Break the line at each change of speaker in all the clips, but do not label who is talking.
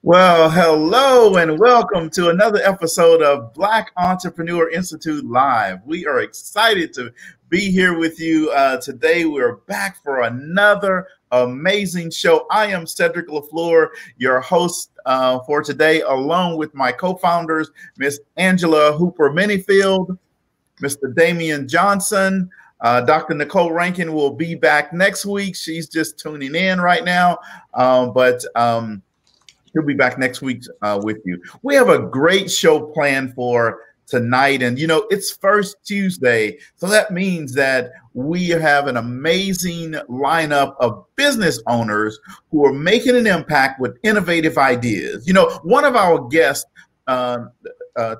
Well, hello and welcome to another episode of Black Entrepreneur Institute Live. We are excited to be here with you today. We're back for another amazing show. I am Cedric LaFleur, your host for today, along with my co-founders, Miss Angela Hooper-Minifield, Mr. Damian Johnson. Dr. Nicole Rankin will be back next week. She's just tuning in right now, but she'll be back next week with you. We have a great show planned for tonight. And, you know, it's First Tuesday. So that means that we have an amazing lineup of business owners who are making an impact with innovative ideas. You know, one of our guests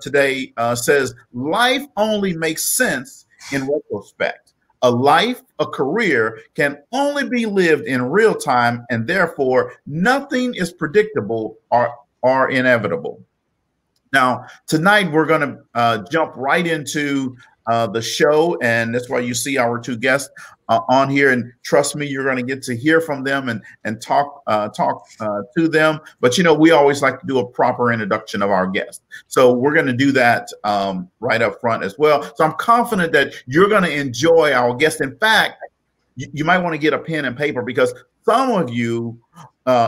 today says, life only makes sense in retrospect. A life, a career can only be lived in real time, and therefore nothing is predictable or inevitable. Now, tonight we're going to jump right into the show, and that's why you see our two guests on here. And trust me, you're going to get to hear from them and talk to them. But you know, we always like to do a proper introduction of our guests, so we're going to do that right up front as well. So I'm confident that you're going to enjoy our guests. In fact, you might want to get a pen and paper, because some of you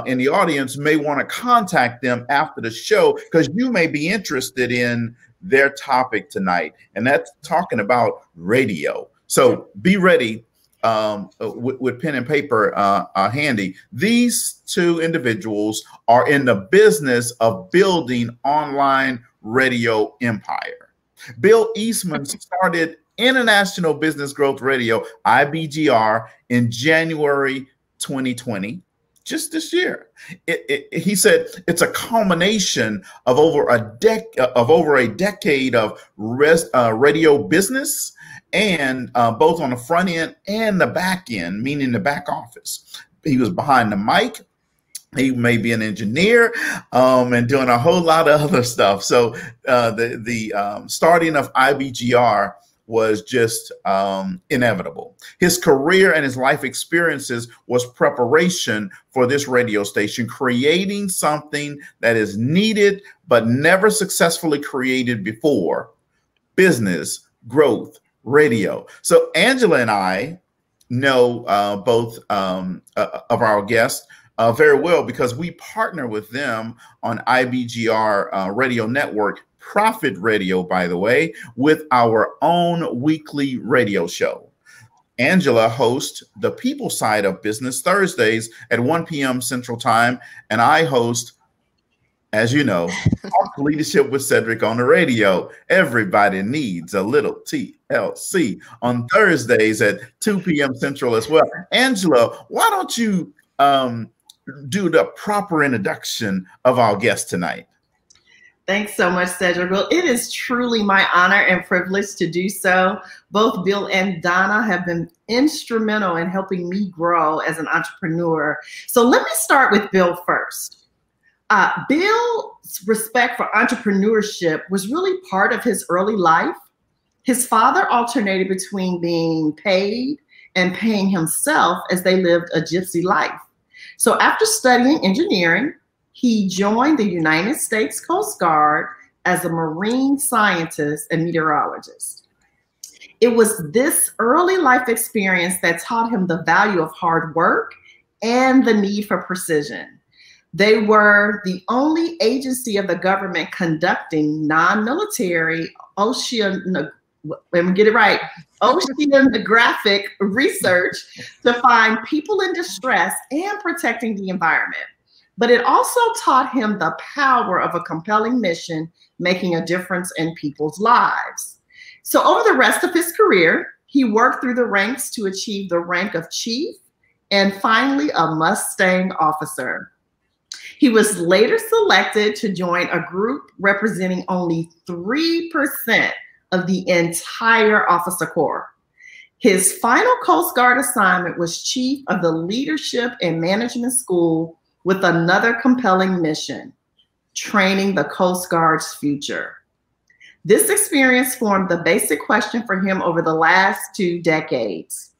in the audience may want to contact them after the show, because you may be interested in their topic tonight, and that's talking about radio. So be ready with pen and paper handy. These two individuals are in the business of building online radio empire. Bill Eastman started International Business Growth Radio, IBGR, in January 2020. Just this year. He said it's a culmination of over a decade of radio business, and both on the front end and the back end, meaning the back office. He was behind the mic. He may be an engineer and doing a whole lot of other stuff. So the starting of IBGR was just inevitable. His career and his life experiences was preparation for this radio station, creating something that is needed but never successfully created before: business growth radio. So Angela and I know both of our guests very well, because we partner with them on IBGR.Network, Profit Radio, by the way, with our own weekly radio show. Angela hosts the People Side of Business Thursdays at 1 p.m. Central Time, and I host, as you know, Talk Leadership with Cedric on the radio. Everybody needs a little TLC on Thursdays at 2 p.m. Central as well. Angela, why don't you do the proper introduction of our guest tonight?
Thanks so much, Cedric. Well, it is truly my honor and privilege to do so. Both Bill and Donna have been instrumental in helping me grow as an entrepreneur. So let me start with Bill first. Bill's respect for entrepreneurship was really part of his early life. His father alternated between being paid and paying himself as they lived a gypsy life. So after studying engineering, he joined the United States Coast Guard as a marine scientist and meteorologist. It was this early life experience that taught him the value of hard work and the need for precision. They were the only agency of the government conducting non-military oceanographic research to find people in distress and protecting the environment. But it also taught him the power of a compelling mission, making a difference in people's lives. So over the rest of his career, he worked through the ranks to achieve the rank of chief and finally a Mustang officer. He was later selected to join a group representing only 3% of the entire officer corps. His final Coast Guard assignment was chief of the Leadership and Management School, with another compelling mission: training the Coast Guard's future. This experience formed the basic question for him over the last 2 decades.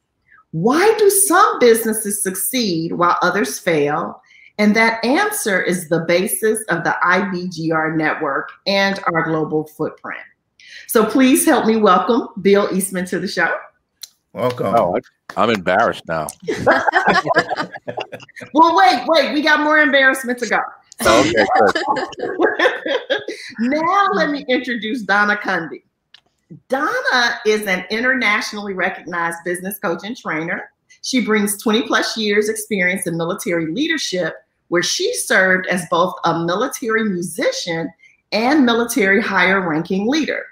Why do some businesses succeed while others fail? And that answer is the basis of the IBGR network and our global footprint. So please help me welcome Bill Eastman to the show.
Welcome.
Oh, I'm embarrassed now.
Well, wait, we got more embarrassment to go.
Okay, good.
Now let me introduce Donna Cundy. Donna is an internationally recognized business coach and trainer. She brings 20 plus years experience in military leadership, where she served as both a military musician and military higher ranking leader.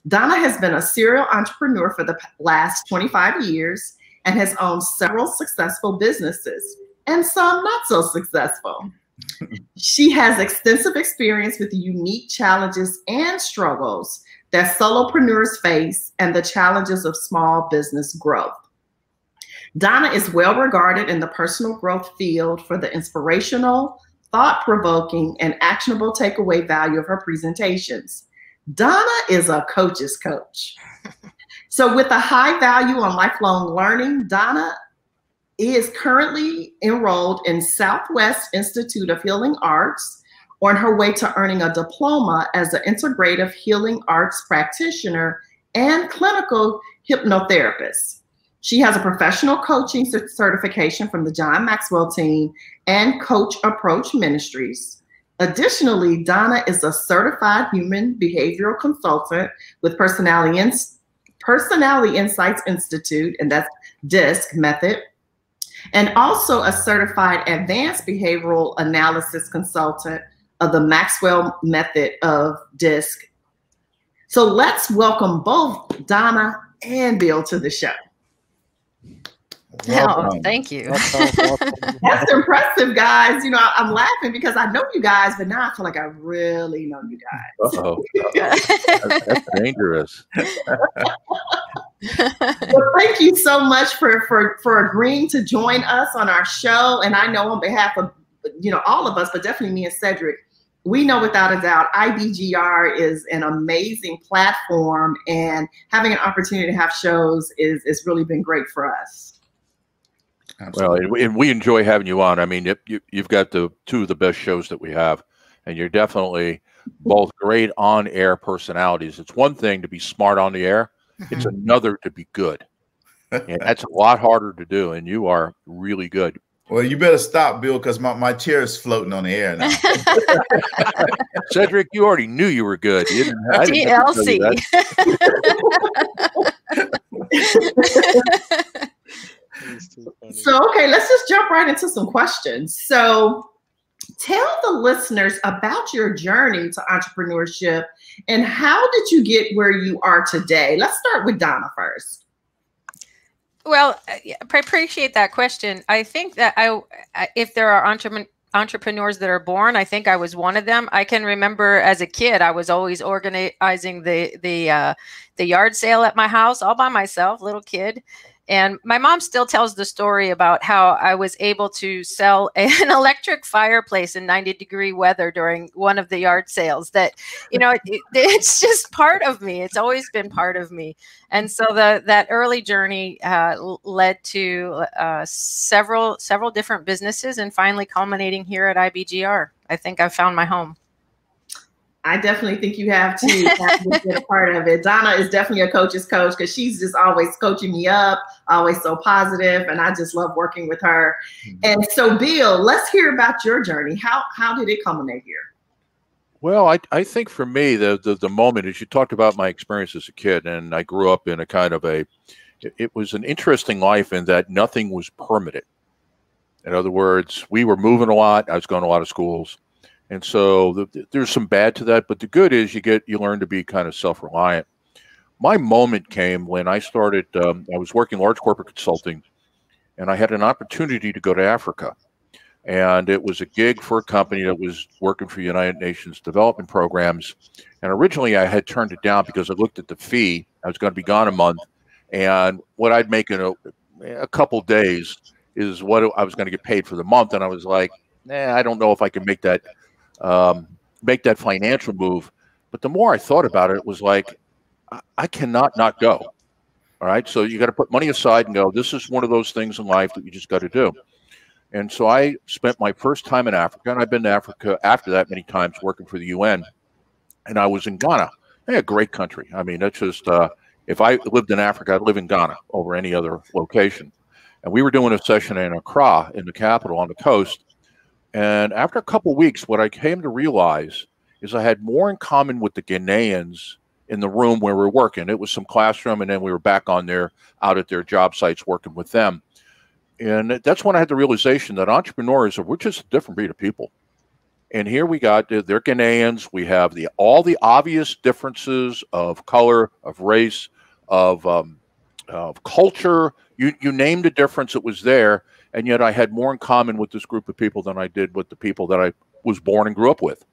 Donna has been a serial entrepreneur for the last 25 years and has owned several successful businesses and some not so successful. She has extensive experience with the unique challenges and struggles that solopreneurs face and the challenges of small business growth. Donna is well regarded in the personal growth field for the inspirational, thought-provoking, and actionable takeaway value of her presentations. Donna is a coach's coach. So with a high value on lifelong learning, Donna is currently enrolled in Southwest Institute of Healing Arts, on her way to earning a diploma as an integrative healing arts practitioner and clinical hypnotherapist. She has a professional coaching certification from the John Maxwell team and Coach Approach Ministries. Additionally, Donna is a certified human behavioral consultant with Personality Insights Institute, and that's DISC method, and also a certified advanced behavioral analysis consultant of the Maxwell method of DISC. So let's welcome both Donna and Bill to the show.
Oh, thank you.
That's impressive, guys. You know, I'm laughing because I know you guys, but now I feel like I really know you guys.
Uh-oh. That's dangerous.
Well, thank you so much for agreeing to join us on our show. And I know on behalf of, you know, all of us, but definitely me and Cedric, we know without a doubt IBGR is an amazing platform, and having an opportunity to have shows is really been great for us.
Absolutely.
Well, and we enjoy having you on. I mean, you've got two of the best shows that we have, and you're definitely both great on-air personalities. It's one thing to be smart on the air. It's another to be good. And that's a lot harder to do, and you are really good.
Well, you better stop, Bill, because my chair is floating on the air now.
Cedric, you already knew you were good. You didn't, I didn't have to tell you that.
So, okay, let's just jump right into some questions. So tell the listeners about your journey to entrepreneurship and how did you get where you are today? Let's start with Donna first.
Well, I appreciate that question. I think that if there are entrepreneurs that are born, I think I was one of them. I can remember as a kid, I was always organizing the yard sale at my house all by myself, little kid. And my mom still tells the story about how I was able to sell an electric fireplace in 90-degree weather during one of the yard sales. That, you know, it's just part of me. It's always been part of me. And so that early journey led to several different businesses, and finally culminating here at IBGR. I think I've found my home.
I definitely think you have too. That's been a part of it. Donna is definitely a coach's coach because she's just always coaching me up, always so positive, and I just love working with her. And so, Bill, let's hear about your journey. How did it culminate here?
Well, I think for me, the moment is you talked about my experience as a kid, and I grew up in a kind of it was an interesting life in that nothing was permanent. In other words, we were moving a lot. I was going to a lot of schools. And so there's some bad to that, but the good is you learn to be kind of self-reliant. My moment came when I started, I was working large corporate consulting, and I had an opportunity to go to Africa. And it was a gig for a company that was working for United Nations development programs. And originally I had turned it down because I looked at the fee. I was going to be gone a month. And what I'd make in a couple days is what I was going to get paid for the month. And I was like, I don't know if I can make that financial move. But the more I thought about it, it was like, I cannot not go. All right. So you got to put money aside and go, this is one of those things in life that you just got to do. And so I spent my first time in Africa, and I've been to Africa after that many times working for the UN. And I was in Ghana. Hey, a great country. I mean, that's just, if I lived in Africa, I'd live in Ghana over any other location. And we were doing a session in Accra, in the capital on the coast. And after a couple of weeks, what I came to realize is I had more in common with the Ghanaians in the room where we were working. It was some classroom, and then we were back out at their job sites working with them. And that's when I had the realization that entrepreneurs we're just a different breed of people. And here we got, they're Ghanaians. We have all the obvious differences of color, of race, of culture. You named a difference, it was there. And yet I had more in common with this group of people than I did with the people that I was born and grew up with.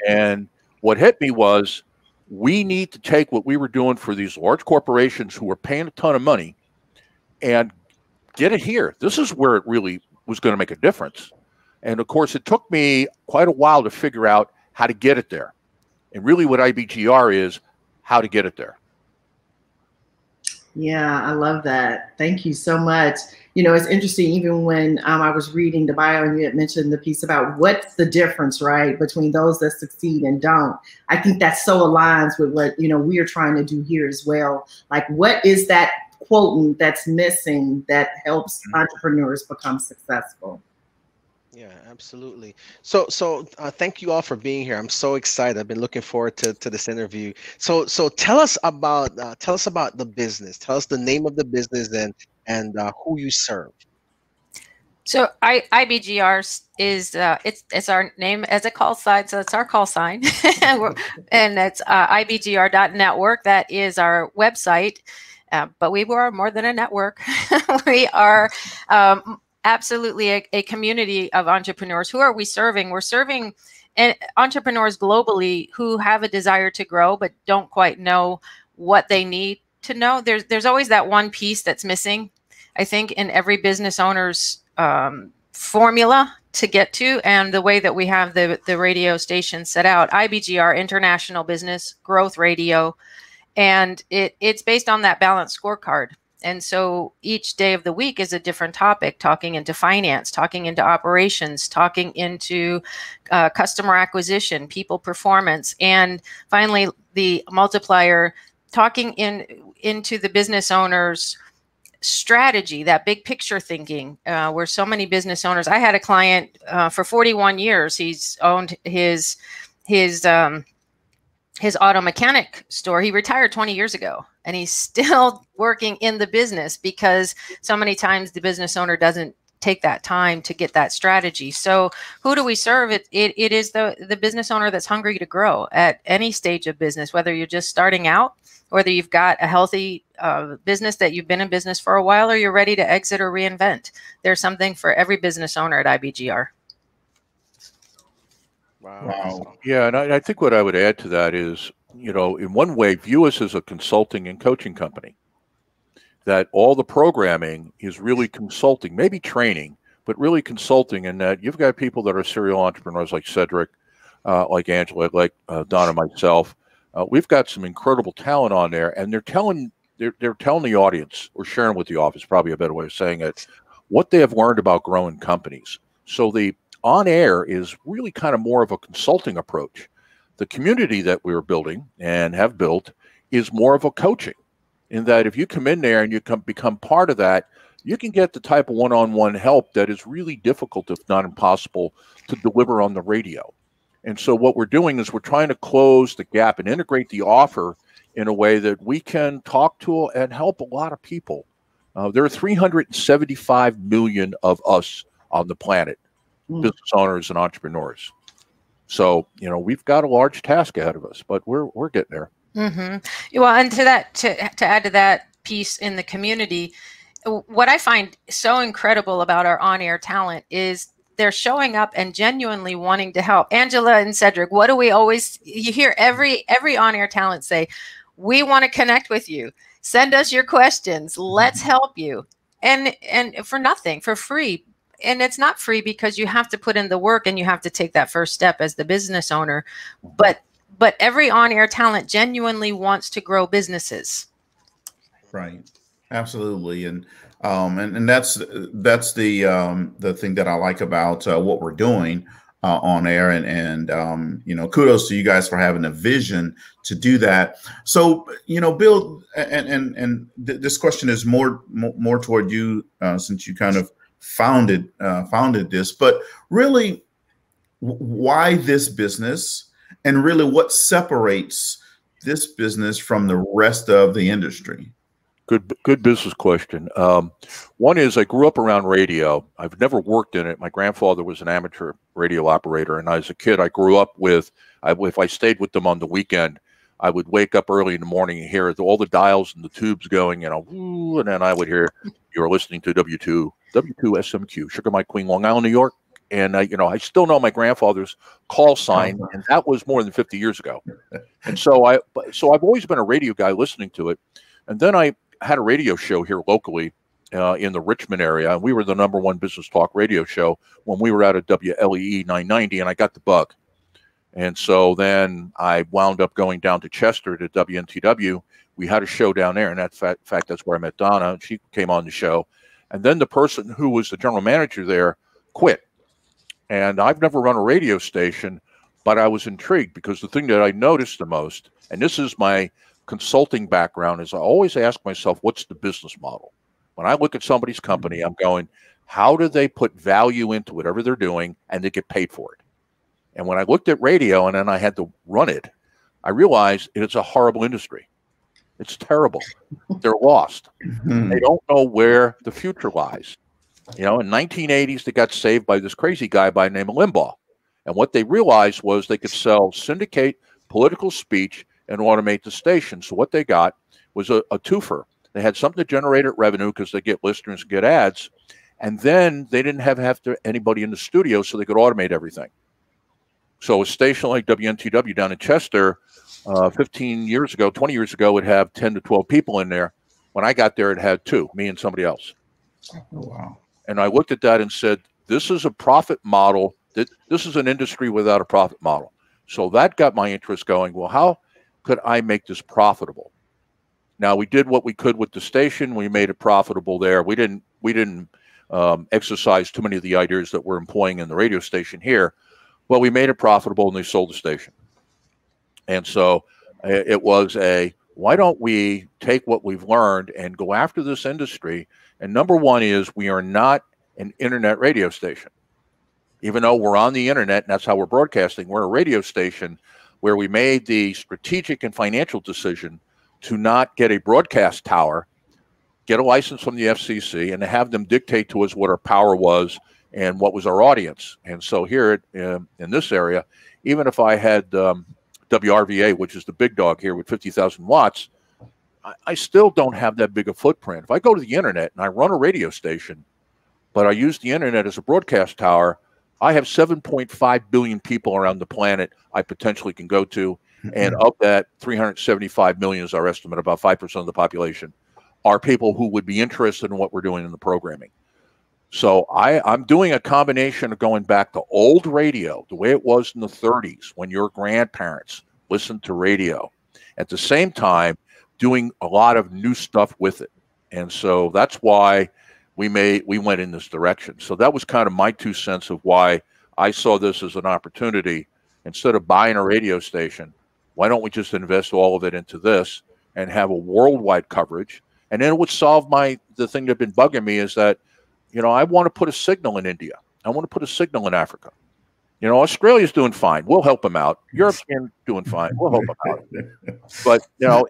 And what hit me was, we need to take what we were doing for these large corporations who were paying a ton of money and get it here. This is where it really was going to make a difference. And of course, it took me quite a while to figure out how to get it there. And really what IBGR is, how to get it there.
Yeah, I love that. Thank you so much. You know, it's interesting, even when I was reading the bio and you had mentioned the piece about what's the difference, right, between those that succeed and don't. I think that so aligns with what, you know, we are trying to do here as well. Like, what is that quotient that's missing that helps entrepreneurs become successful?
Yeah, absolutely. So thank you all for being here. I'm so excited. I've been looking forward to this interview. So tell us about the business. Tell us the name of the business and who you serve.
So IBGR is it's our name as a call sign. So it's our call sign, and it's IBGR.Network. That is our website. But we were more than a network. We are absolutely a community of entrepreneurs. Who are we serving? We're serving entrepreneurs globally who have a desire to grow but don't quite know what they need to know. There's always that one piece that's missing, I think, in every business owner's formula to get to, and the way that we have the radio station set out, IBGR, International Business Growth Radio, and it's based on that balanced scorecard. And so each day of the week is a different topic, talking into finance, talking into operations, talking into customer acquisition, people performance, and finally the multiplier, talking into the business owner's strategy, that big picture thinking, where so many business owners. I had a client for 41 years. He's owned his auto mechanic store. He retired 20 years ago, and he's still working in the business because so many times the business owner doesn't take that time to get that strategy. So who do we serve? It is the business owner that's hungry to grow at any stage of business, whether you're just starting out, whether you've got a healthy business that you've been in business for a while, or you're ready to exit or reinvent. There's something for every business owner at IBGR.
Wow.
Yeah, and I think what I would add to that is, you know, in one way, view us as a consulting and coaching company. That all the programming is really consulting, maybe training, but really consulting. And that you've got people that are serial entrepreneurs like Cedric, like Angela, like Donna, myself. We've got some incredible talent on there, and they're telling the audience, or sharing with the office, probably a better way of saying it, what they have learned about growing companies. So the on air is really kind of more of a consulting approach. The community that we're building and have built is more of a coaching, in that if you come in there and you become part of that, you can get the type of one-on-one help that is really difficult, if not impossible, to deliver on the radio. And so what we're doing is we're trying to close the gap and integrate the offer in a way that we can talk to and help a lot of people. There are 375 million of us on the planet, business owners and entrepreneurs. So, you know, we've got a large task ahead of us, but we're getting there.
Mm-hmm. Well, and to add to that piece in the community, what I find so incredible about our on-air talent is they're showing up and genuinely wanting to help. Angela and Cedric, what do we always, you hear every on-air talent say, we want to connect with you. Send us your questions. Let's help you. And for nothing, for free. And it's not free because you have to put in the work and you have to take that first step as the business owner. But every on-air talent genuinely wants to grow businesses.
Right. Absolutely, and that's the thing that I like about what we're doing on air, and you know, kudos to you guys for having a vision to do that. So, you know, Bill, and this question is more toward you, since you kind of founded this, but really, why this business, and really what separates this business from the rest of the industry?
Good business question. One is I grew up around radio. I've never worked in it. My grandfather was an amateur radio operator, and as a kid, I grew up with. If I stayed with them on the weekend, I would wake up early in the morning and hear all the dials and the tubes going, you know, woo, and then I would hear you were listening to W2 SMQ, Sugar Mike Queen, Long Island, New York, and you know, I still know my grandfather's call sign, and that was more than 50 years ago. And so I've always been a radio guy listening to it, and then I had a radio show here locally in the Richmond area, and we were the #1 business talk radio show when we were out at WLEE 990, and I got the bug. And so then I wound up going down to Chester to WNTW. We had a show down there, and in fact, that's where I met Donna. She came on the show. And then the person who was the general manager there quit. And I've never run a radio station, but I was intrigued because the thing that I noticed the most, and this is my consulting background, is I always ask myself, what's the business model? When I look at somebody's company, I'm going, how do they put value into whatever they're doing and they get paid for it? And when I looked at radio and then I had to run it, I realized it's a horrible industry. It's terrible. They're lost. They don't know where the future lies. You know, in 1980s, they got saved by this crazy guy by the name of Limbaugh. And what they realized was they could syndicate political speech and automate the station. So what they got was a twofer. They had something to generate revenue because they get listeners and get ads. And then they didn't have anybody in the studio, so they could automate everything. So a station like WNTW down in Chester, 15 years ago, 20 years ago, would have 10 to 12 people in there. When I got there, it had 2, me and somebody else.
Oh, wow.
And I looked at that and said, this is a profit model. This is an industry without a profit model. So that got my interest going. Well, how could I make this profitable? Now, we did what we could with the station. We made it profitable there. We didn't exercise too many of the ideas that we're employing in the radio station here. Well, we made it profitable, and they sold the station. And so it was why don't we take what we've learned and go after this industry? And #1 is we are not an internet radio station. Even though we're on the internet, and that's how we're broadcasting, we're a radio station where we made the strategic and financial decision to not get a broadcast tower, get a license from the FCC, and to have them dictate to us what our power was and what was our audience. And so here in this area, even if I had WRVA, which is the big dog here with 50,000 watts, I still don't have that big a footprint. If I go to the internet and I run a radio station, but I use the internet as a broadcast tower, I have 7.5 billion people around the planet I potentially can go to. And of that, 375 million is our estimate, about 5% of the population, are people who would be interested in what we're doing in the programming. So I'm doing a combination of going back to old radio, the way it was in the 30s when your grandparents listened to radio. At the same time, doing a lot of new stuff with it. And so that's why we went in this direction. So that was kind of my 2 cents of why I saw this as an opportunity. Instead of buying a radio station, why don't we just invest all of it into this and have a worldwide coverage? And then it would solve the thing that's been bugging me is that, you know, I want to put a signal in India. I want to put a signal in Africa. You know, Australia's doing fine. We'll help them out. Europe's doing fine. We'll help them out. But, you know,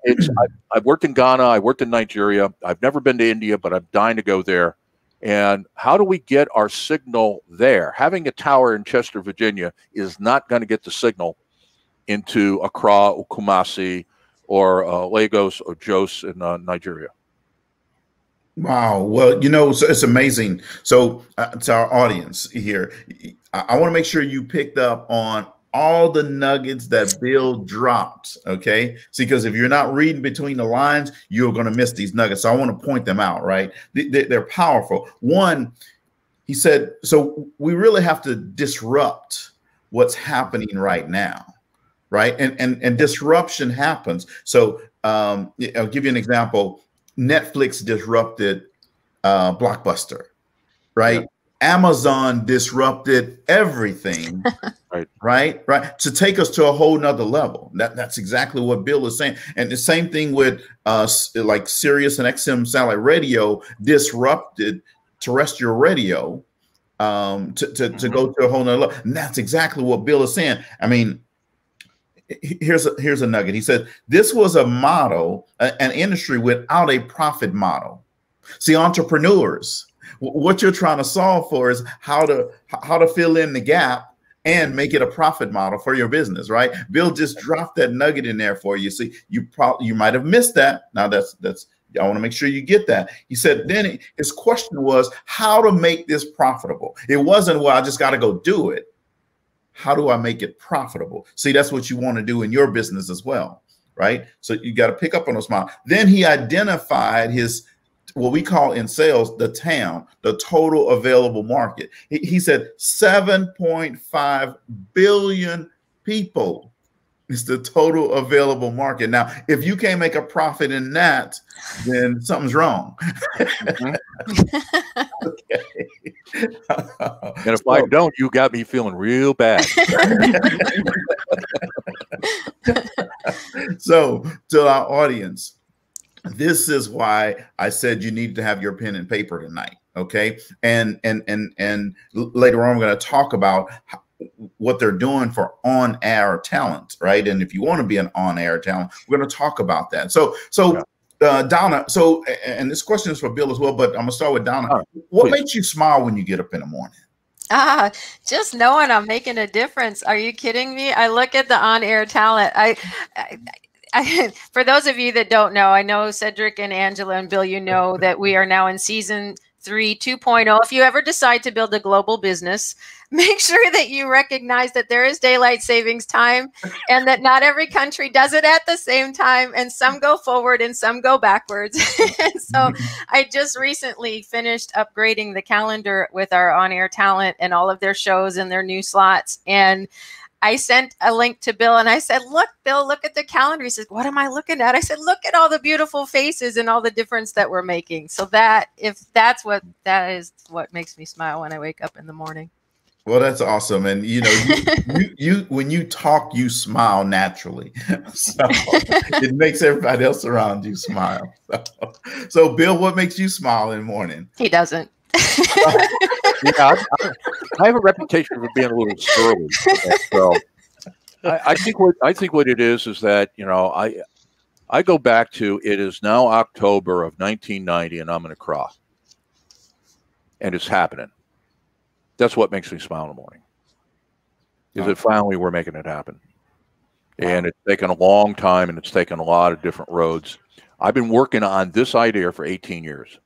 I've worked in Ghana. I worked in Nigeria. I've never been to India, but I'm dying to go there. And how do we get our signal there? Having a tower in Chester, Virginia is not going to get the signal into Accra or Kumasi or Lagos or Jos in Nigeria.
Wow. Well, you know, it's amazing. So to our audience here, I want to make sure you picked up on all the nuggets that Bill dropped. Okay. See, because if you're not reading between the lines, you're going to miss these nuggets. So I want to point them out, right? They're powerful. One, he said, so we really have to disrupt what's happening right now. Right. And disruption happens. So I'll give you an example. Netflix disrupted Blockbuster, right?
Yeah.
Amazon disrupted everything, right, to take us to a whole nother level. That's exactly what Bill is saying. And the same thing with like Sirius and XM satellite radio disrupted terrestrial radio to go to a whole nother level. And that's exactly what Bill is saying. I mean, here's a nugget. He said this was a model, an industry without a profit model. See, entrepreneurs, what you're trying to solve for is how to fill in the gap and make it a profit model for your business, right? Bill just dropped that nugget in there for you. See, you might have missed that. Now that's I want to make sure you get that. He said then his question was how to make this profitable. It wasn't, well, I just got to go do it. How do I make it profitable? See, that's what you want to do in your business as well, right? So you got to pick up on those models. Then he identified his, what we call in sales, the TAM, the total available market. He said 7.5 billion people is the total available market. Now, if you can't make a profit in that, then something's wrong. Okay.
And if I don't, you got me feeling real bad.
So to our audience, this is why I said you need to have your pen and paper tonight. Okay. And later on, we're going to talk about what they're doing for on-air talent, right? And if you want to be an on-air talent, we're going to talk about that. So Donna, and this question is for Bill as well, but I'm going to start with Donna. What makes you smile when you get up in the morning?
Just knowing I'm making a difference. Are you kidding me? I look at the on-air talent. For those of you that don't know, I know Cedric and Angela and Bill, you know that we are now in season 3, 2.0. If you ever decide to build a global business, make sure that you recognize that there is daylight savings time and that not every country does it at the same time. And some go forward and some go backwards. And so I just recently finished upgrading the calendar with our on-air talent and all of their shows and their new slots. And I sent a link to Bill and I said, look, Bill, look at the calendar. He says, what am I looking at? I said, look at all the beautiful faces and all the difference that we're making. So that is what makes me smile when I wake up in the morning.
Well, that's awesome. And, you know, you when you talk, you smile naturally. So it makes everybody else around you smile. So Bill, what makes you smile in the morning?
He doesn't.
Yeah, I have a reputation for being a little surly. So I think what it is that, you know, I go back to, it is now October of 1990 and I'm in Accra. And it's happening. That's what makes me smile in the morning. Is that finally we're making it happen. And it's taken a long time and it's taken a lot of different roads. I've been working on this idea for 18 years.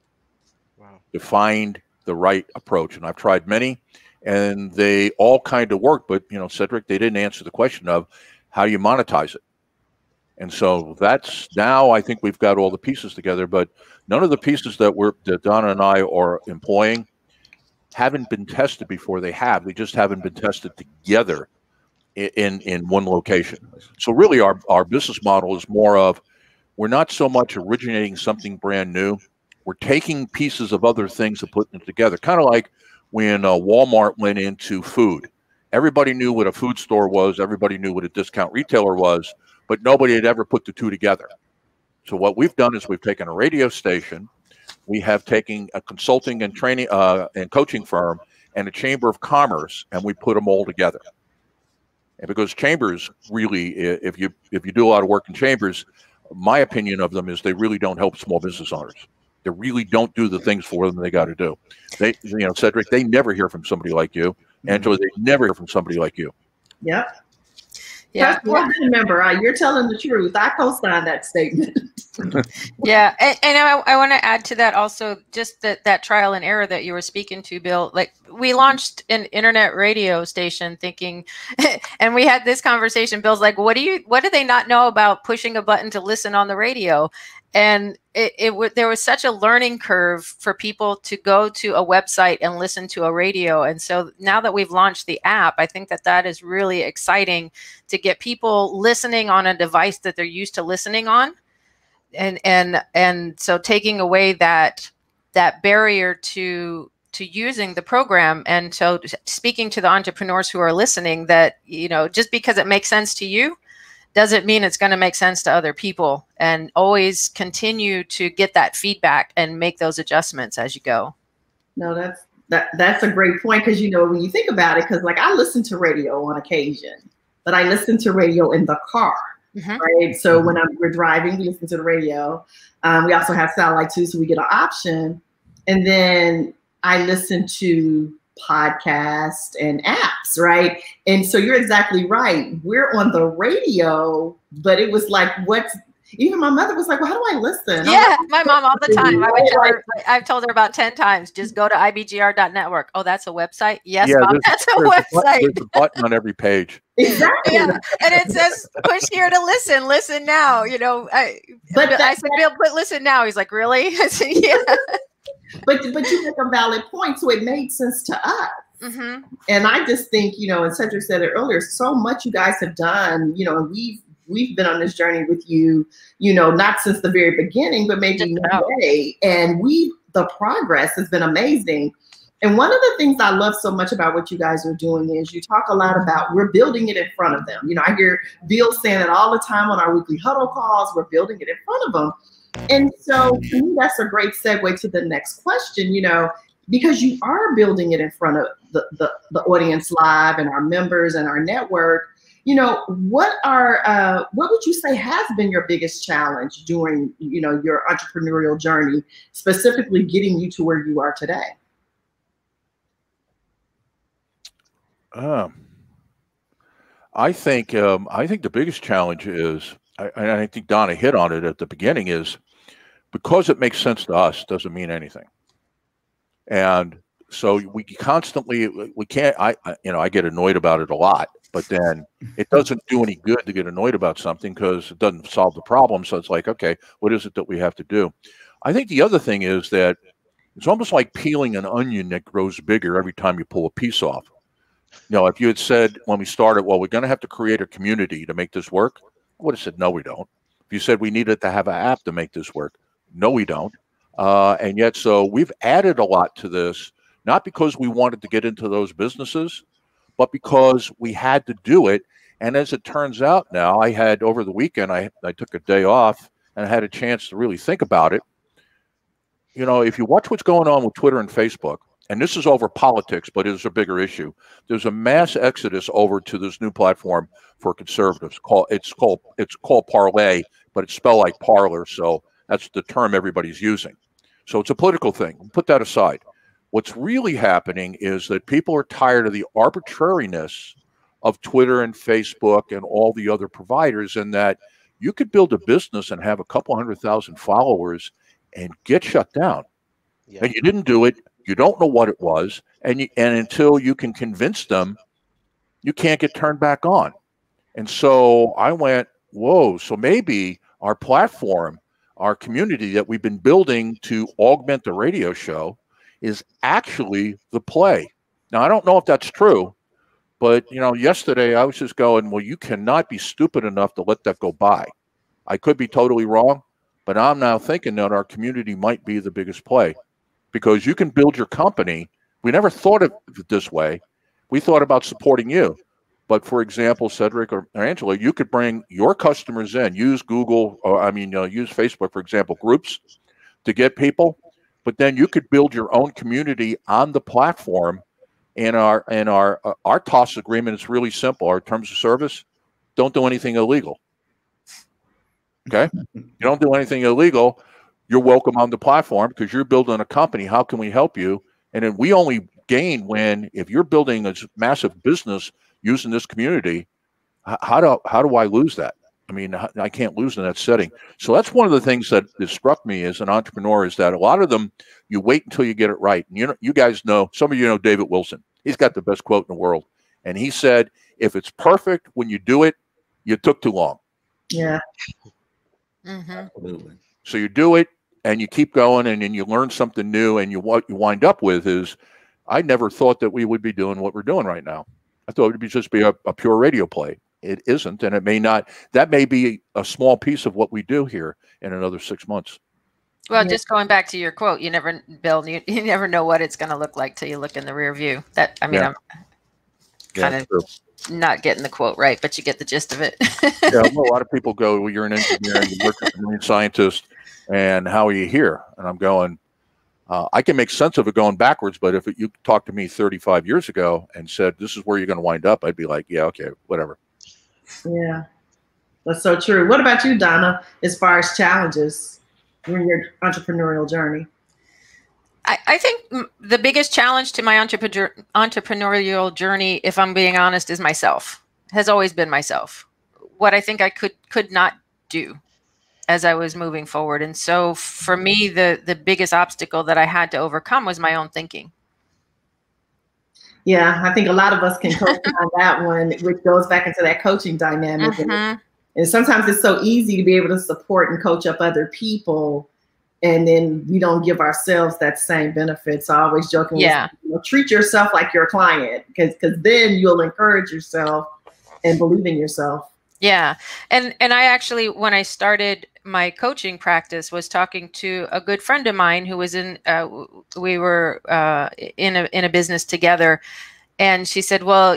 Wow. To find the right approach. And I've tried many and they all kind of work, but, you know, Cedric, they didn't answer the question of how you monetize it. And so that's, now I think we've got all the pieces together, but none of the pieces that Donna and I are employing haven't been tested before. They just haven't been tested together in one location. So really our business model is more of, we're not so much originating something brand new. We're taking pieces of other things and putting it together. Kind of like when Walmart went into food. Everybody knew what a food store was. Everybody knew what a discount retailer was, but nobody had ever put the two together. So what we've done is we've taken a radio station, we have taken a consulting and training and coaching firm and a chamber of commerce, and we put them all together. And because chambers really, if you do a lot of work in chambers, my opinion of them is they really don't help small business owners. They really don't do the things for them they got to do. They, you know, Cedric, they never hear from somebody like you. Angela, they never hear from somebody like you.
Yep.
Yeah.
Remember, you're telling the truth. I co-signed that statement.
Yeah. And I want to add to that also, just that trial and error that you were speaking to, Bill. Like, we launched an internet radio station thinking, and we had this conversation. Bill's like, what do they not know about pushing a button to listen on the radio? And there was such a learning curve for people to go to a website and listen to a radio. And so now that we've launched the app, I think that is really exciting to get people listening on a device that they're used to listening on. so taking away that barrier to using the program. And so speaking to the entrepreneurs who are listening, that, just because it makes sense to you doesn't mean it's going to make sense to other people, and always continue to get that feedback and make those adjustments as you go.
No, that's a great point, because when you think about it, because like I listen to radio on occasion, but I listen to radio in the car, right? So when we're driving, we listen to the radio. We also have satellite too, so we get an option, and then I listen to podcasts and apps, right? And so you're exactly right. We're on the radio, but it was like, even my mother was like, well, how do I listen?
Yeah, my mom all the time. I've told her about 10 times, just go to IBGR.Network. Oh, that's a website? Yes, yeah, Mom, that's a website.
There's a button on every page.
Exactly.
Yeah. And it says, push here to listen. Listen now. I said, Bill, but listen now. He's like, really? I said, yeah.
But you make a valid point. So it made sense to us. And I just think, and Cedric said it earlier, so much you guys have done, and we've been on this journey with you, not since the very beginning, but maybe today. And the progress has been amazing. And one of the things I love so much about what you guys are doing is you talk a lot about, we're building it in front of them. I hear Bill saying it all the time on our weekly huddle calls, we're building it in front of them. And so to me, that's a great segue to the next question, because you are building it in front of the audience live and our members and our network. What would you say has been your biggest challenge during, your entrepreneurial journey, specifically getting you to where you are today?
I think the biggest challenge is, and I think Donna hit on it at the beginning, is because it makes sense to us doesn't mean anything. And so we can't, I get annoyed about it a lot, but then it doesn't do any good to get annoyed about something because it doesn't solve the problem. So it's like, okay, what is it that we have to do? I think the other thing is that it's almost like peeling an onion that grows bigger every time you pull a piece off. If you had said when we started, well, we're going to have to create a community to make this work, I would have said, no, we don't. If you said we needed to have an app to make this work, no, we don't. And yet, so we've added a lot to this, not because we wanted to get into those businesses, but because we had to do it. And as it turns out now, over the weekend, I took a day off and I had a chance to really think about it. If you watch what's going on with Twitter and Facebook, and this is over politics, but it is a bigger issue. There's a mass exodus over to this new platform for conservatives. It's called Parlay, but it's spelled like parlor, so that's the term everybody's using. So it's a political thing. Put that aside. What's really happening is that people are tired of the arbitrariness of Twitter and Facebook and all the other providers, and that you could build a business and have a couple 100,000 followers and get shut down. Yeah. And you didn't do it. You don't know what it was. And until you can convince them, you can't get turned back on. And so I went, whoa, so maybe our platform, our community that we've been building to augment the radio show is actually the play. Now, I don't know if that's true, but, yesterday I was just going, well, you cannot be stupid enough to let that go by. I could be totally wrong, but I'm now thinking that our community might be the biggest play, because you can build your company. We never thought of it this way. We thought about supporting you. But for example, Cedric or Angela, you could bring your customers in, use Google, use Facebook, for example, groups to get people. But then you could build your own community on the platform. And our TOS agreement is really simple. Our terms of service: don't do anything illegal. Okay, you don't do anything illegal. You're welcome on the platform because you're building a company. How can we help you? And then we only gain if you're building a massive business using this community. How do I lose that? I mean, I can't lose in that setting. So that's one of the things that struck me as an entrepreneur, is that a lot of them, you wait until you get it right. And you guys know, some of you know David Wilson. He's got the best quote in the world. And he said, if it's perfect when you do it, you took too long.
Yeah.
Absolutely.
So you do it and you keep going, and then you learn something new. And what you wind up with is, I never thought that we would be doing what we're doing right now. I thought it would just be a pure radio play. it isn't, and it may not. That may be a small piece of what we do here in another 6 months.
Well, just going back to your quote, you never, Bill, you never know what it's going to look like till you look in the rear view. That, I mean, I'm kind of not getting the quote right, but you get the gist of it.
Yeah, well, a lot of people go, well, you're an engineer and you work as a marine scientist, and how are you here? And I'm going, I can make sense of it going backwards, but if you talked to me 35 years ago and said, this is where you're going to wind up, I'd be like, yeah, okay, whatever.
Yeah, that's so true. What about you, Donna, as far as challenges during your entrepreneurial journey?
I think the biggest challenge to my entrepreneurial journey, if I'm being honest, is myself. Has always been myself. What I think I could not do as I was moving forward. And so for me, the biggest obstacle that I had to overcome was my own thinking.
Yeah, I think a lot of us can coach on that one, which goes back into that coaching dynamic. And sometimes it's so easy to be able to support and coach up other people, and then we don't give ourselves that same benefit. So I always joking, treat yourself like your client, because then you'll encourage yourself and believe in yourself.
Yeah. And I actually, when I started my coaching practice, was talking to a good friend of mine who was we were in a business together. And she said, well,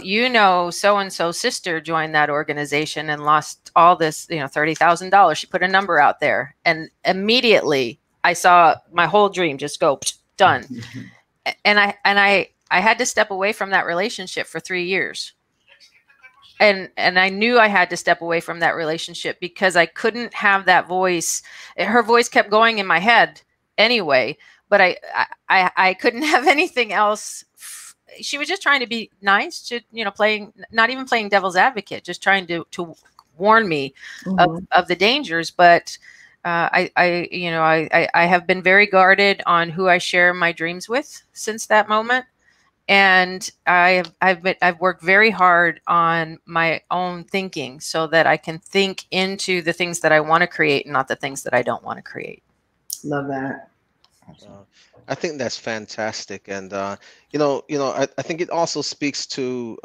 so-and-so's sister joined that organization and lost all this, $30,000. She put a number out there. And immediately I saw my whole dream just go done. And I had to step away from that relationship for 3 years. And I knew I had to step away from that relationship because I couldn't have that voice. Her voice kept going in my head anyway, but I couldn't have anything else. She was just trying to be nice, not even playing devil's advocate, just trying to warn me of the dangers. But I have been very guarded on who I share my dreams with since that moment. And I've worked very hard on my own thinking so that I can think into the things that I want to create and not the things that I don't want to create.
Love that.
I think that's fantastic. And, I think it also speaks to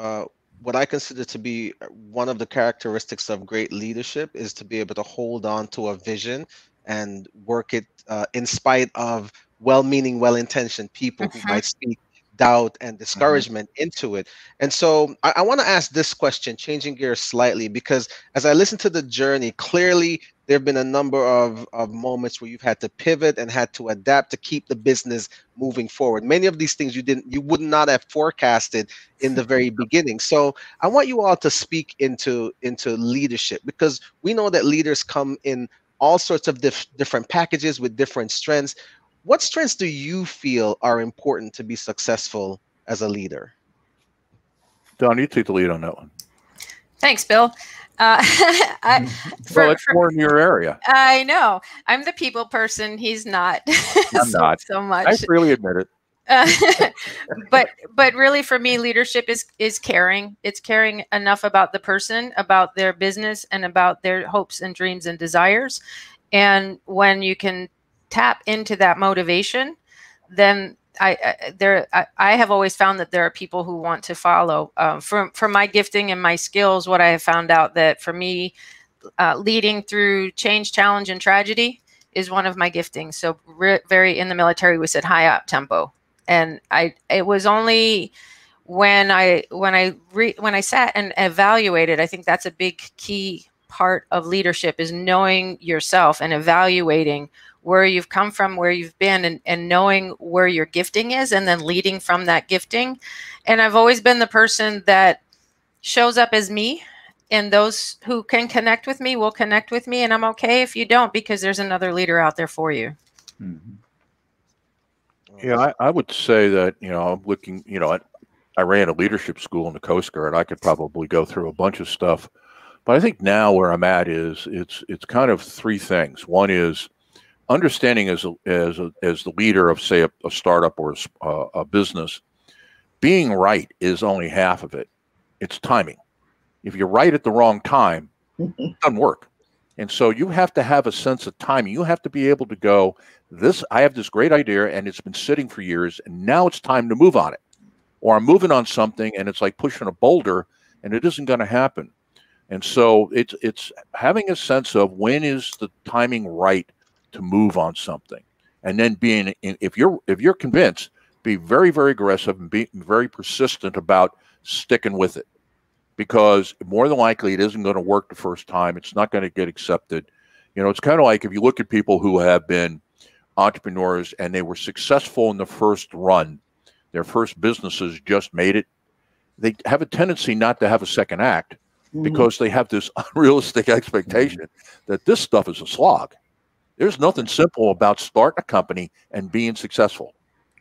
what I consider to be one of the characteristics of great leadership is to be able to hold on to a vision and work it in spite of well-meaning, well-intentioned people who might speak doubt and discouragement into it. And so I want to ask this question, changing gears slightly, because as I listen to the journey, clearly there have been a number of moments where you've had to pivot and had to adapt to keep the business moving forward. Many of these things you would not have forecasted in the very beginning. So I want you all to speak into leadership, because we know that leaders come in all sorts of different packages with different strengths. What strengths do you feel are important to be successful as a leader?
Don, you take the lead on that one.
Thanks, Bill.
It's more in your area.
I know. I'm the people person. He's not.
I'm not
so much.
I freely admit it.
But really, for me, leadership is caring. It's caring enough about the person, about their business, and about their hopes and dreams and desires. And when you can tap into that motivation, then I have always found that there are people who want to follow. From my gifting and my skills, what I have found out that for me, leading through change, challenge, and tragedy is one of my giftings. So very in the military, we said high up tempo, and it was only when I sat and evaluated. I think that's a big key part of leadership, is knowing yourself and evaluating where you've come from, where you've been, and knowing where your gifting is, and then leading from that gifting. And I've always been the person that shows up as me, and those who can connect with me will connect with me, and I'm okay if you don't, because there's another leader out there for you.
Yeah, I would say that, I'm looking, I ran a leadership school in the Coast Guard. I could probably go through a bunch of stuff, but I think now where I'm at is it's kind of three things. One is understanding as the leader of, say, a startup or a business, being right is only half of it. It's timing. If you're right at the wrong time, it doesn't work. And so you have to have a sense of timing. You have to be able to go, I have this great idea and it's been sitting for years, and now it's time to move on it. Or I'm moving on something and it's like pushing a boulder and it isn't going to happen. And so it's having a sense of when is the timing right to move on something, and then if you're convinced, be very, very aggressive and be very persistent about sticking with it, because more than likely it isn't going to work the first time. It's not going to get accepted. You know, it's kind of like if you look at people who have been entrepreneurs and they were successful in the first run, their first businesses just made it. They have a tendency not to have a second act because they have this unrealistic expectation that this stuff is a slog. There's nothing simple about starting a company and being successful.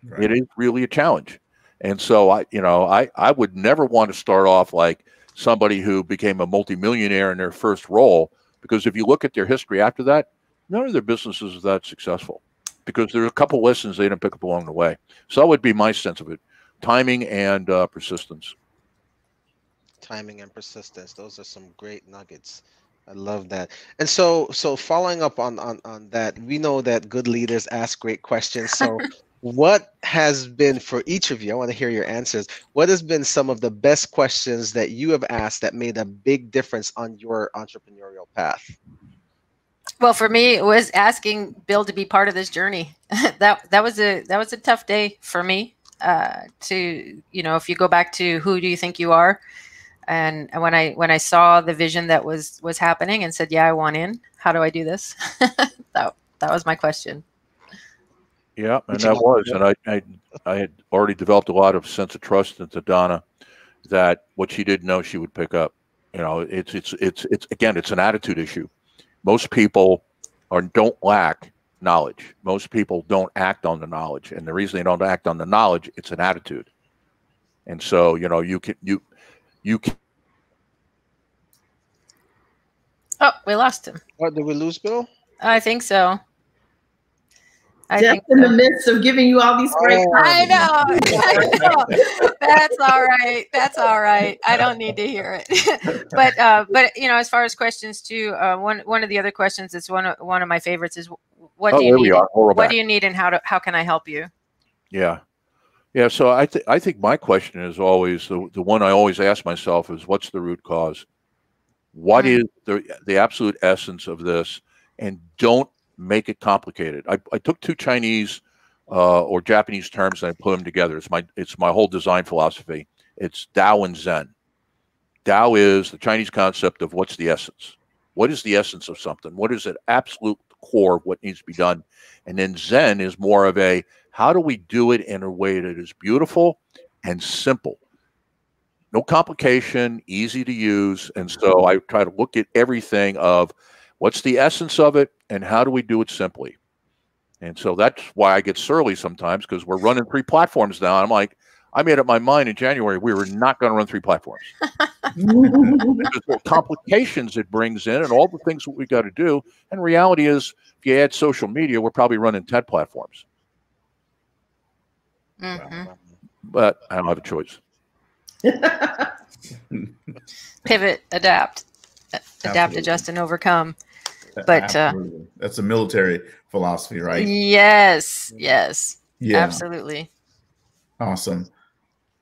Right. It is really a challenge. And so I would never want to start off like somebody who became a multimillionaire in their first role, because if you look at their history after that, none of their businesses is that successful, because there are a couple lessons they didn't pick up along the way. So that would be my sense of it: timing and persistence.
Timing and persistence. Those are some great nuggets. I love that. And so following up on that, we know that good leaders ask great questions. So what has been, for each of you, I want to hear your answers, what has been some of the best questions that you have asked that made a big difference on your entrepreneurial path? Well, for me, it was asking Bill to be part of this journey. that was a tough day for me. To, if you go back to who do you think you are, and when I saw the vision that was happening and said, yeah, I want in. How do I do this? that was my question. Yeah, and that was, and I had already developed a lot of sense of trust into Donna, that what she didn't know she would pick up. It's again, it's an attitude issue. Most people don't lack knowledge. Most people don't act on the knowledge, and the reason they don't act on the knowledge, it's an attitude. And so you can. Oh, we lost him. What, did we lose Bill? I think so.
Just in the midst of giving you all these great
I know. That's all right. That's all right. I don't need to hear it. but as far as questions too, one of the other questions that's one of my favorites is what do you need? What do you need, and how can I help you? Yeah. Yeah. So I think my question is always the one I always ask myself is, what's the root cause? What is the absolute essence of this? And don't make it complicated. I took two Chinese or Japanese terms and I put them together. It's my whole design philosophy. It's Dao and Zen. Dao is the Chinese concept of what's the essence. What is the essence of something? What is the absolute core of what needs to be done? And then Zen is more of a, how do we do it in a way that is beautiful and simple? No complication, easy to use. And so I try to look at everything of what's the essence of it and how do we do it simply? And so that's why I get surly sometimes, because we're running 3 platforms now. I'm like, I made up my mind in January, we were not going to run 3 platforms. Because the complications it brings in and all the things that we got to do. And reality is, if you add social media, we're probably running 10 platforms. Mm-hmm. But I don't have a choice. Pivot, adapt, adjust, and overcome. But
that's a military philosophy, right?
Yes. Yeah, absolutely.
Awesome.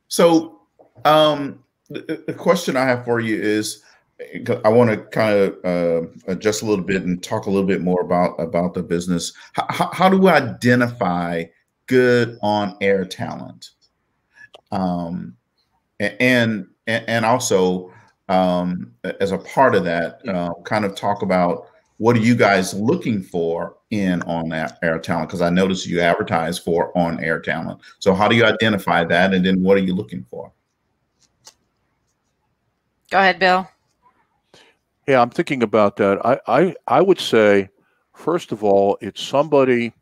So the question I have for you is, I want to kind of adjust a little bit and talk a little bit more about the business. How do we identify good on-air talent? And also, as a part of that, kind of talk about what are you guys looking for in on-air talent? Because I noticed you advertise for on-air talent. So how do you identify that? And then what are you looking for?
Go ahead, Bill.
Yeah, I'm thinking about that. I would say, first of all, it's somebody.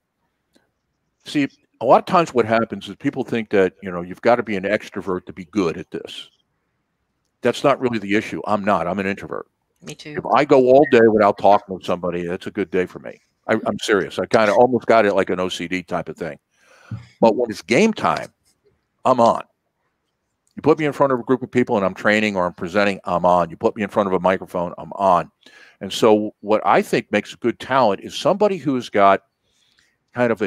See, a lot of times what happens is people think that, you've got to be an extrovert to be good at this. That's not really the issue. I'm not. I'm an introvert.
Me too.
If I go all day without talking with somebody, that's a good day for me. I'm serious. I kind of almost got it like an OCD type of thing. But when it's game time, I'm on. You put me in front of a group of people and I'm training or I'm presenting, I'm on. You put me in front of a microphone, I'm on. And so what I think makes a good talent is somebody who's got kind of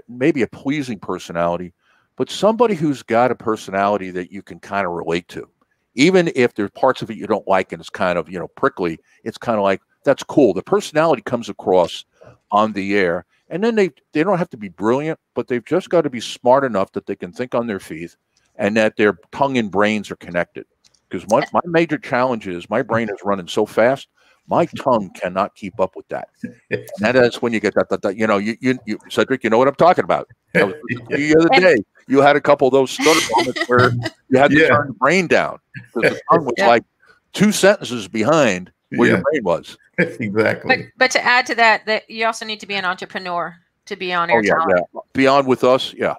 maybe a pleasing personality, but somebody who's got a personality that you can kind of relate to. Even if there's parts of it you don't like and it's kind of, prickly, it's kind of like, that's cool. The personality comes across on the air. And then they don't have to be brilliant, but they've just got to be smart enough that they can think on their feet and that their tongue and brains are connected. Because my major challenge is my brain is running so fast, my tongue cannot keep up with that. And that is when you get that you Cedric, you know what I'm talking about. The other day, you had a couple of those stutter moments where you had to turn the brain down because the tongue was like 2 sentences behind where your brain was.
Exactly.
But to add to that you also need to be an entrepreneur to be on air talent.
Yeah. Beyond with us, yeah.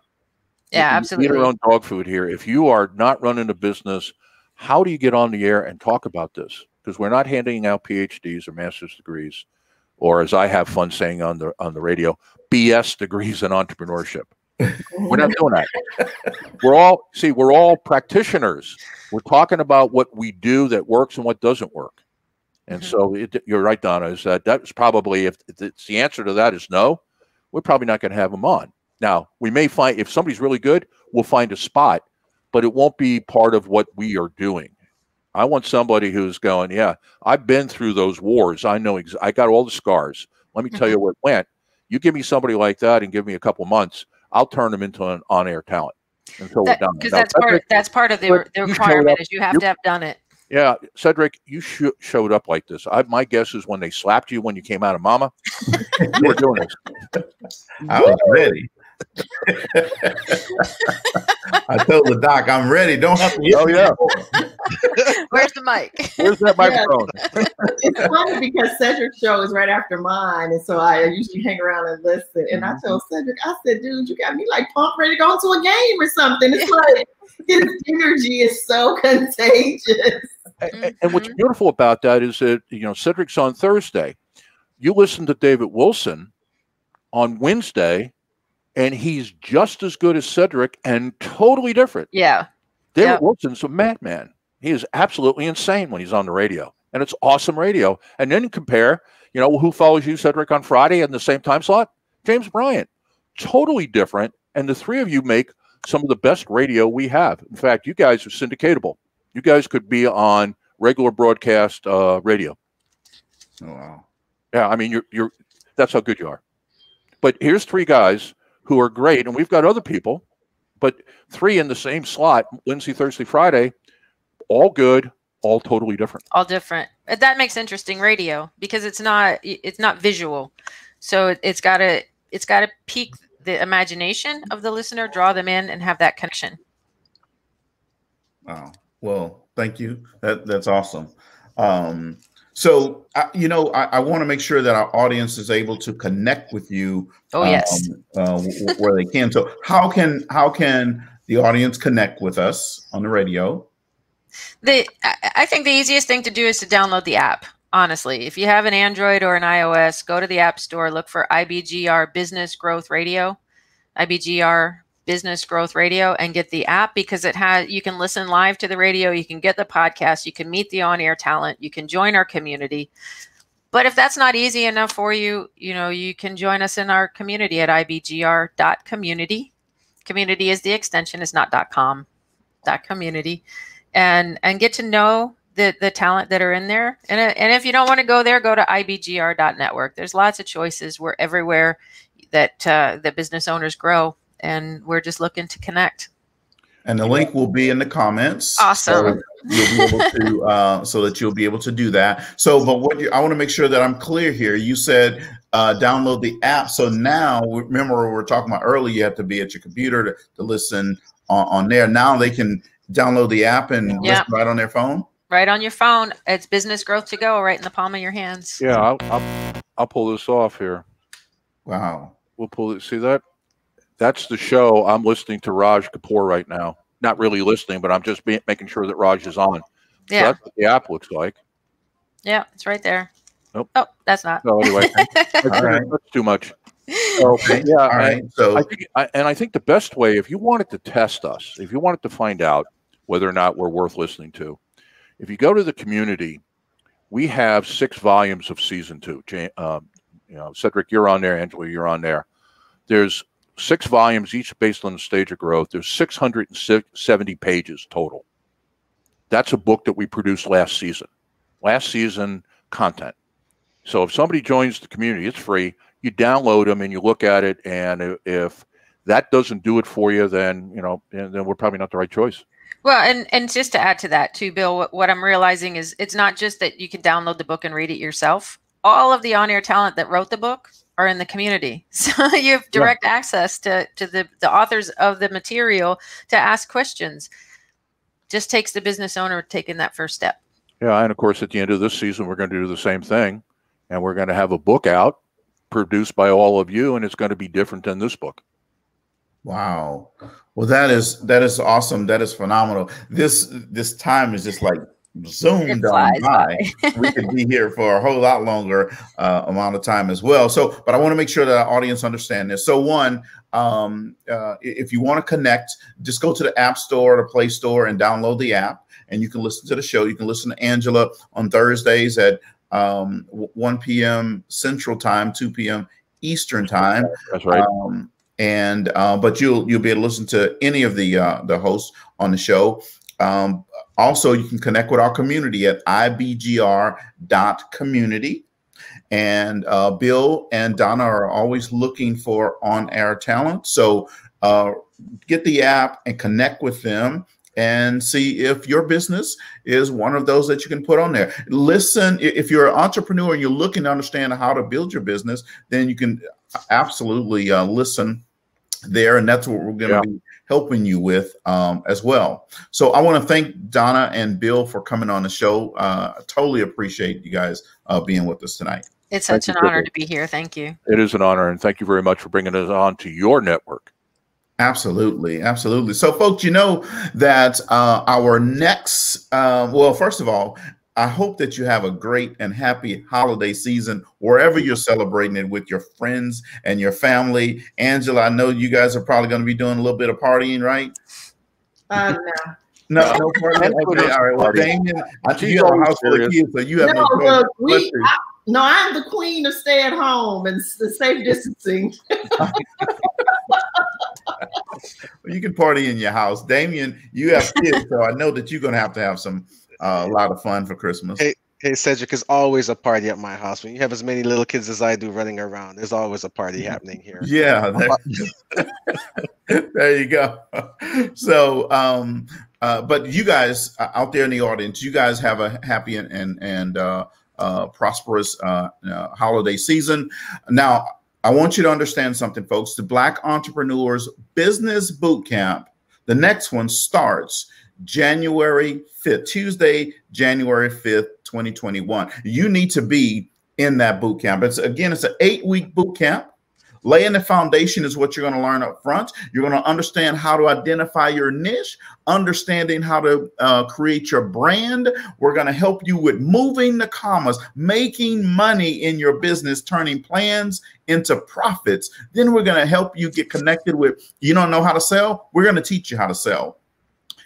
Yeah, absolutely.
Eat our own dog food here. If you are not running a business, how do you get on the air and talk about this? Because we're not handing out PhDs or master's degrees, or as I have fun saying on the radio, BS degrees in entrepreneurship. We're not doing that. We're all practitioners. We're talking about what we do that works and what doesn't work. And so you're right, Donna, is that's probably, if the answer to that is no, we're probably not going to have them on. Now, we may find, if somebody's really good, we'll find a spot, but it won't be part of what we are doing. I want somebody who's going, yeah, I've been through those wars. I know, I got all the scars. Let me tell you where it went. You give me somebody like that and give me a couple months, I'll turn them into an on-air talent. Until we're done.
Because that's part of the requirement is you have to have done it.
Yeah, Cedric, you showed up like this. My guess is when they slapped you when you came out of Mama, you were doing this.
I was ready. I told the doc, I'm ready. Don't have to hit me.
Where's the mic?
Where's that microphone?
It's funny because Cedric's show is right after mine, and so I usually hang around and listen. And I told Cedric, I said, dude, you got me like pumped, ready to go into a game or something. It's like his energy is so contagious.
And what's beautiful about that is that, Cedric's on Thursday. You listen to David Wilson on Wednesday, and he's just as good as Cedric and totally different.
Yeah.
David Wilson's a madman. He is absolutely insane when he's on the radio, and it's awesome radio. And then compare, who follows you, Cedric, on Friday in the same time slot? James Bryant. Totally different. And the three of you make some of the best radio we have. In fact, you guys are syndicatable. You guys could be on regular broadcast radio.
Oh, wow.
Yeah, I mean, that's how good you are. But here's three guys who are great, and we've got other people, but three in the same slot, Wednesday, Thursday, Friday, all good, all totally different.
All different. That makes interesting radio because it's not visual, so it's got to pique the imagination of the listener, draw them in, and have that connection.
Wow. Well, thank you. That's awesome. So, I want to make sure that our audience is able to connect with you.
Oh, yes.
Where they can. So how can the audience connect with us on the radio?
I think the easiest thing to do is to download the app. Honestly, if you have an Android or an iOS, go to the App Store, look for IBGR Business Growth Radio, IBGR Business Growth Radio, and get the app because you can listen live to the radio, you can get the podcast, you can meet the on-air talent, you can join our community. But if that's not easy enough for you, you can join us in our community at IBGR.community. Community is the extension, it's not .com, .community, and get to know the talent that are in there. And if you don't want to go there, go to IBGR.Network. There's lots of choices. We're everywhere that business owners grow, and we're just looking to connect.
And the link will be in the comments.
Awesome.
So you'll be able to, so that you'll be able to do that. So, but I want to make sure that I'm clear here. You said download the app. So now, remember we were talking about earlier, you have to be at your computer to listen on there. Now they can download the app and listen right on their phone. Right
on your phone. It's Business Growth to Go right in the palm of your hands.
Yeah, I'll pull this off here.
Wow.
We'll pull it. See that? That's the show. I'm listening to Raj Kapoor right now. Not really listening, but I'm just making sure that Raj is on.
Yeah.
So that's what the app looks like.
Yeah, it's right there.
Nope.
Oh, that's not.
So anyway, that's too much. Okay. Yeah. All right. So I think the best way, if you wanted to test us, if you wanted to find out whether or not we're worth listening to, if you go to the community, we have 6 volumes of season 2. Cedric, you're on there. Angela, you're on there. There's 6 volumes, each based on the stage of growth. There's 670 pages total. that's a book that we produced last season. Last season content. So if somebody joins the community, it's free. You download them and you look at it, and if that doesn't do it for you, then then we're probably not the right choice.
Well, and just to add to that too, Bill, what I'm realizing is it's not just that you can download the book and read it yourself. All of the on-air talent that wrote the book are in the community. So you have direct access to the authors of the material to ask questions. Just takes the business owner taking that first step.
Yeah, and of course, at the end of this season, we're going to do the same thing. And we're going to have a book out produced by all of you, and it's going to be different than this book.
Wow. Well, that is awesome. That is phenomenal. This time is just like zoomed on by. We could be here for a whole lot longer amount of time as well. So, but I want to make sure that our audience understand this. So one, if you want to connect, just go to the App Store or the Play Store and download the app, and you can listen to the show. You can listen to Angela on Thursdays at 1 p.m. Central Time, 2 p.m. Eastern Time.
That's right.
But you'll be able to listen to any of the hosts on the show. Also, you can connect with our community at IBGR.Community. And Bill and Donna are always looking for on-air talent. So get the app and connect with them and see if your business is one of those that you can put on there. Listen, if you're an entrepreneur and you're looking to understand how to build your business, then you can absolutely listen there. And that's what we're going to be helping you with as well. So I want to thank Donna and Bill for coming on the show. I totally appreciate you guys being with us tonight.
It's such an honor to be here. Thank you.
It is an honor. And thank you very much for bringing us on to your network.
Absolutely. Absolutely. So, folks, you know that our next, well, first of all, I hope that you have a great and happy holiday season wherever you're celebrating it with your friends and your family. Angela, I know you guys are probably going to be doing a little bit of partying, right?
No.
No partying. Okay, all right. Well, Damien, you have a house full of kids, so you have no choice.
No, I'm the queen of stay at home and safe distancing.
You can party in your house. Damien, you have kids, so I know that you're going to have some a lot of fun for Christmas.
Hey, Cedric, there's always a party at my house. When you have as many little kids as I do running around, there's always a party happening here.
Yeah, there you go. So, but you guys out there in the audience, you guys have a happy and prosperous holiday season. Now, I want you to understand something, folks. The Black Entrepreneurs Business Bootcamp, the next one starts January 5th, Tuesday, January 5th, 2021. You need to be in that boot camp. It's an 8-week boot camp. Laying the foundation is what you're going to learn up front. You're going to understand how to identify your niche, understanding how to create your brand. We're going to help you with moving the commas, making money in your business, turning plans into profits. Then we're going to help you get connected with, you don't know how to sell? We're going to teach you how to sell.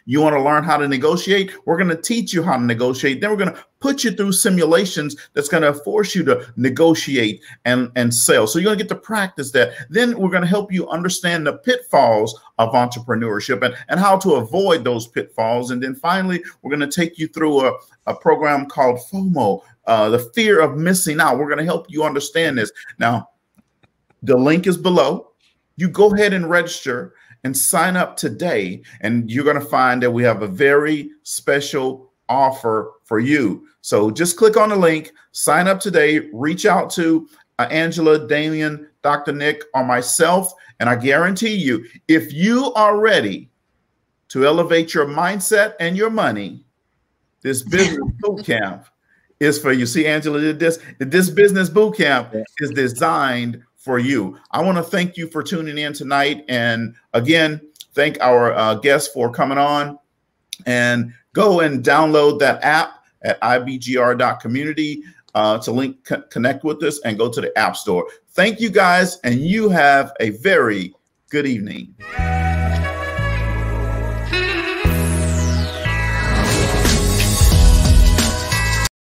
You want to learn how to negotiate? We're going to teach you how to negotiate. Then we're going to put you through simulations that's going to force you to negotiate and sell. So you're going to get to practice that. Then we're going to help you understand the pitfalls of entrepreneurship and how to avoid those pitfalls. And then finally, we're going to take you through a program called FOMO, the fear of missing out. We're going to help you understand this. Now, the link is below. You go ahead and register and sign up today, and you're going to find that we have a very special offer for you. So just click on the link, sign up today, reach out to Angela, Damien, Dr. Nick, or myself, and I guarantee you, if you are ready to elevate your mindset and your money, this business boot camp is for you. See, Angela did this. This business boot camp is designed for you. I want to thank you for tuning in tonight. And again, thank our guests for coming on, and go and download that app at IBGR.Community to connect with us and go to the App Store. Thank you guys. And you have a very good evening.